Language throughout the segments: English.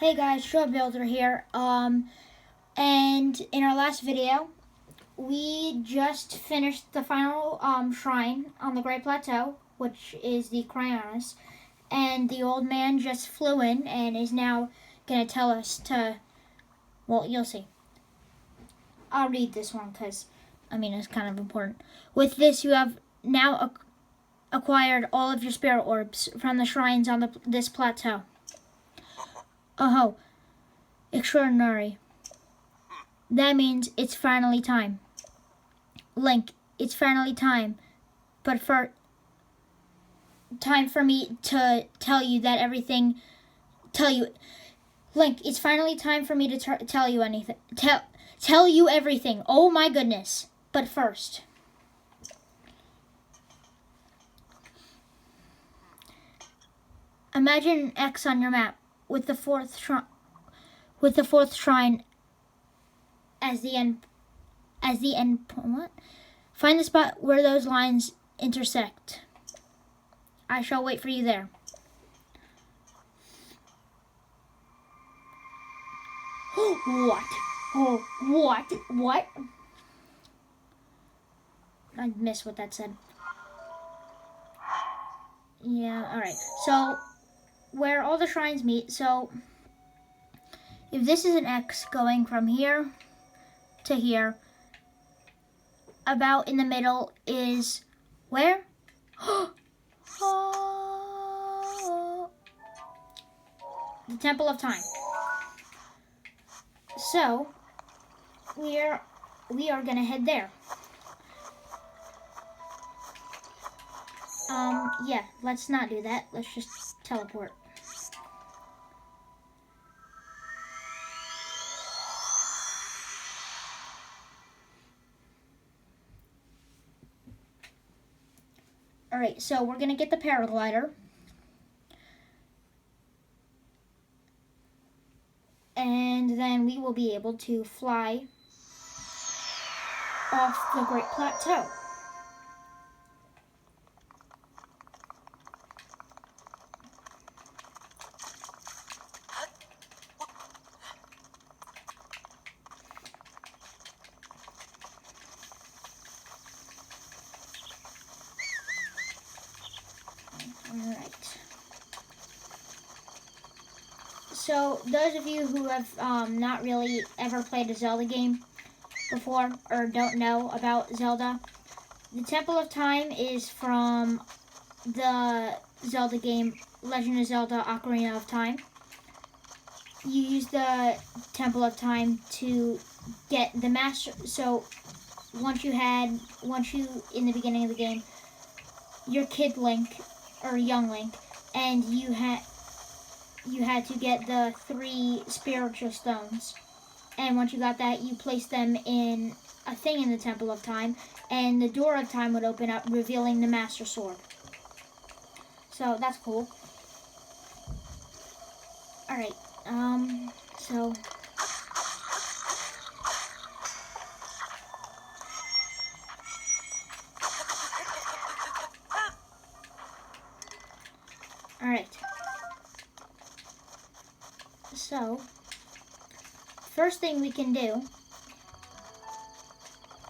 Hey guys, Show Builder here. And in our last video, we just finished the final shrine on the Great Plateau, which is the Cryonis. And the old man just flew in and is now gonna tell us to. Well, you'll see. I'll read this one because, it's kind of important. With this, you have now acquired all of your spirit orbs from the shrines on this plateau. Oh, extraordinary. That means it's finally time. Link, it's finally time. But time for me to tell you that everything. Link, it's finally time for me to tell you anything. Tell you everything. Oh my goodness. But first. Imagine an X on your map with the fourth shrine as the end what? Find the spot where those lines intersect. I shall wait for you there. What? Oh, what? I missed what that said. Yeah, alright. So, where all the shrines meet, so if this is an X going from here to here, about in the middle is where? The Temple of Time. So we are gonna head there. Yeah, let's not do that. Let's just teleport. Alright, so we're gonna get the paraglider. And then we will be able to fly off the Great Plateau. Alright. So, those of you who have not really ever played a Zelda game before or don't know about Zelda, the Temple of Time is from the Zelda game Legend of Zelda Ocarina of Time. You use the Temple of Time to get the master. So, once you in the beginning of the game, your kid Link or young Link, and you had to get the 3 spiritual stones. And once you got that, you placed them in a thing in the Temple of Time, and the door of time would open up, revealing the Master Sword. So that's cool. Alright, so alright. So, first thing we can do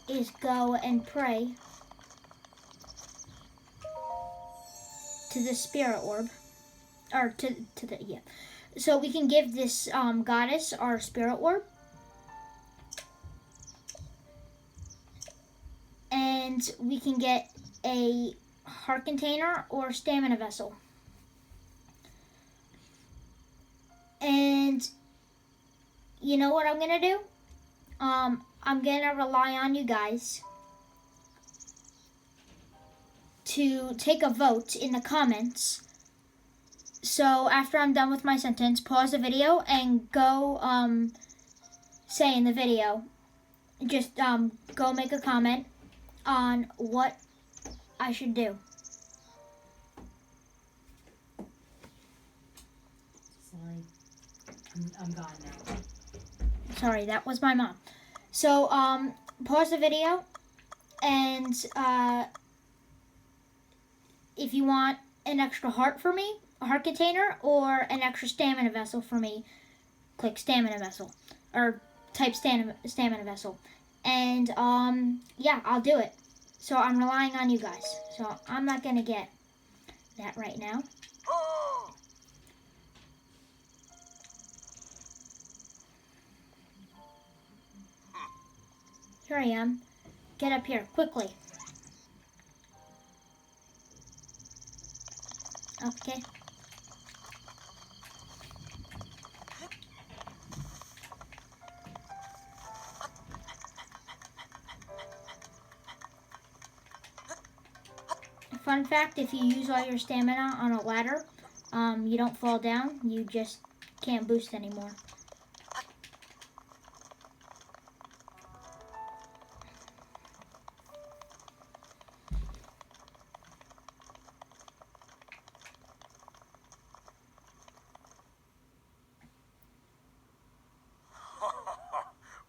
is go and pray to the spirit orb, or to the, yeah. So we can give this goddess our spirit orb, and we can get a heart container or stamina vessel. And you know what I'm gonna do? I'm gonna rely on you guys to take a vote in the comments. So after I'm done with my sentence, pause the video and go say in the video, just go make a comment on what I should do. Sorry, I'm gone now. Sorry, that was my mom. So pause the video, and if you want an extra heart for me, a heart container, or an extra stamina vessel for me, click stamina vessel, or type stamina vessel, and yeah, I'll do it. So I'm relying on you guys. So I'm not gonna get that right now. Here I am. Get up here quickly. Okay. Fun fact, if you use all your stamina on a ladder, you don't fall down, you just can't boost anymore.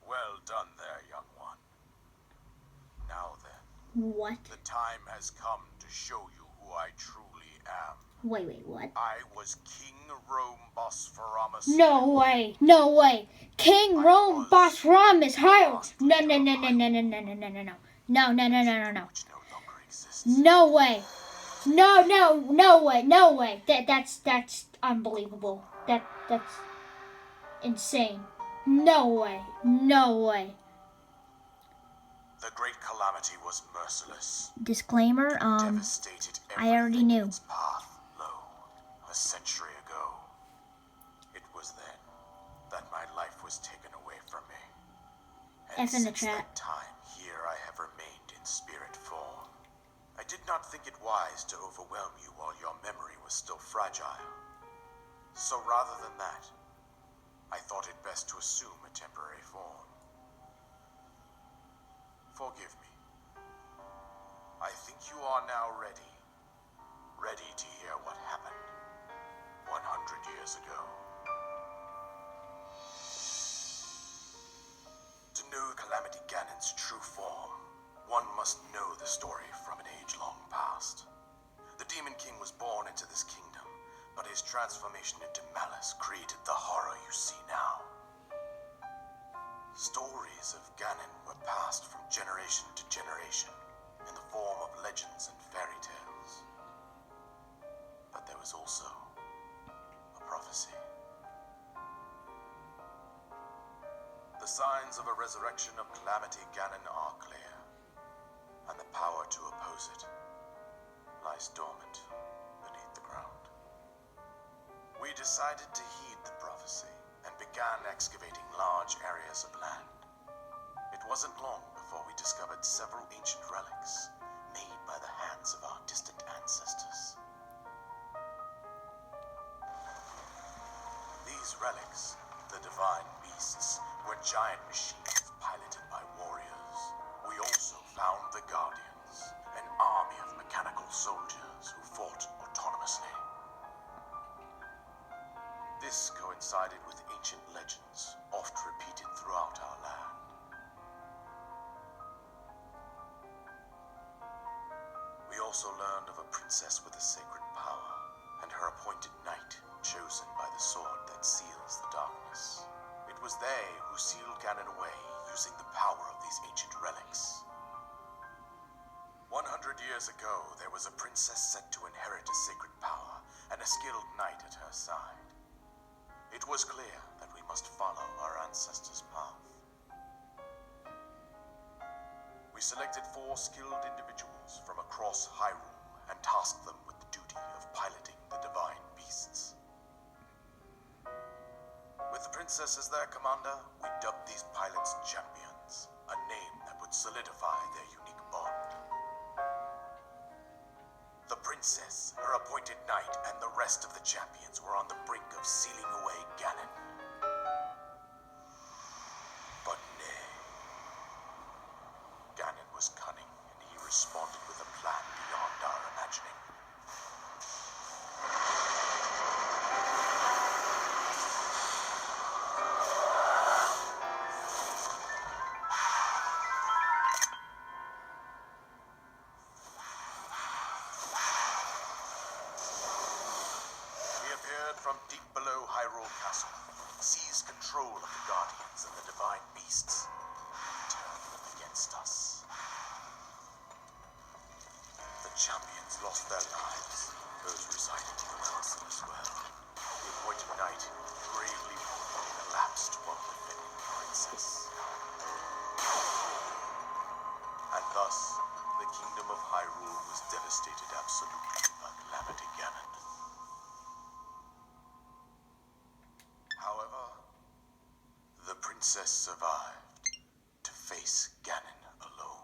Well done there, young one. Now then, What? the time has come to show you who I truly am. Wait, what? I was King Rome Bosphoramus. No way, no way. King Rome Bosphoramus Hyle. No. No. Which no longer exists. No way. No way. That's unbelievable. That's insane. No way. The great calamity was merciless. Disclaimer, Devastated I already everything knew. in its path. Lo, a century ago. It was then that my life was taken away from me. And F in the since chat. that time, here I have remained in spirit form. I did not think it wise to overwhelm you while your memory was still fragile. So rather than that, I thought it best to assume a temporary form. Forgive me. I think you are now ready. Ready to hear what happened 100 years ago. To know Calamity Ganon's true form, one must know the story from an age long past. The Demon King was born into this kingdom, but his transformation into malice created the horror you see now. Stories of Ganon were passed from generation to generation in the form of legends and fairy tales. But there was also a prophecy. The signs of a resurrection of Calamity Ganon are clear, and the power to oppose it lies dormant beneath the ground. We decided to heed the prophecy and began excavating large areas of land. It wasn't long before we discovered several ancient relics made by the hands of our distant ancestors. These relics, the divine beasts, were giant machines piloted by warriors. We also found the Guardians, an army of mechanical soldiers who fought autonomously. This coincided with ancient legends, oft repeated throughout our land. We also learned of a princess with a sacred power, and her appointed knight, chosen by the sword that seals the darkness. It was they who sealed Ganon away using the power of these ancient relics. 100 years ago, there was a princess set to inherit a sacred power and a skilled knight at her side. It was clear that we must follow our ancestors' path. We selected 4 skilled individuals from across Hyrule and tasked them with the duty of piloting the divine beasts. With the princess as their commander, we dubbed these pilots champions, a name that would solidify their unique bond. The princess, her appointed knight, and the rest of the champions were on the brink of sealing away Ganon. But nay. Ganon was cunning, and he responded with a plan beyond our imagining. He appeared from deep below Hyrule Castle, control of the Guardians and the Divine Beasts and turned them against us. The champions lost their lives, those residing in the castle as well. The appointed knight bravely collapsed while defending the princess. And thus, the kingdom of Hyrule was devastated absolutely by Calamity Ganon. However, the princess survived to face Ganon alone.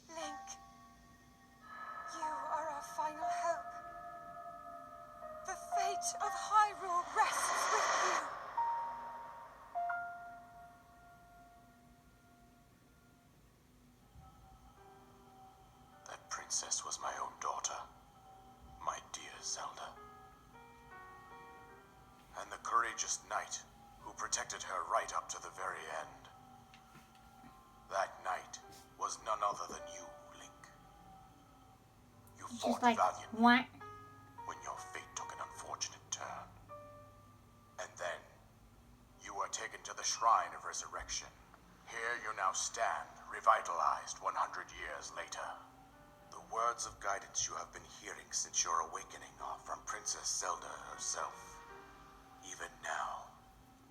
Link, you are our final hope. The fate of Hyrule rests with you. That princess was my own daughter, my dear Zelda. And the courageous knight who protected her right up to the very end. That knight was none other than you, Link. You fought Just like, valiantly what? when your fate took an unfortunate turn. And then, you were taken to the Shrine of Resurrection. Here you now stand, revitalized 100 years later. The words of guidance you have been hearing since your awakening are from Princess Zelda herself. Even now,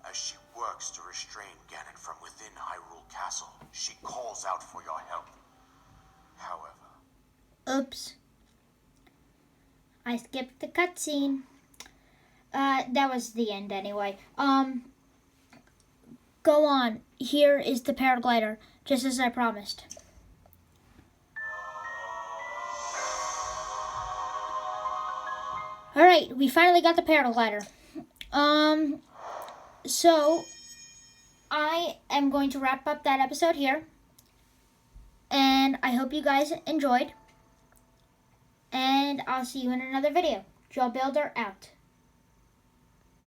as she works to restrain Ganon from within Hyrule Castle, she calls out for your help. However, Oops. I skipped the cutscene. That was the end anyway. Go on. Here is the paraglider, just as I promised. Alright, we finally got the paraglider. So I am going to wrap up that episode here. And I hope you guys enjoyed. And I'll see you in another video. Joe Builder out.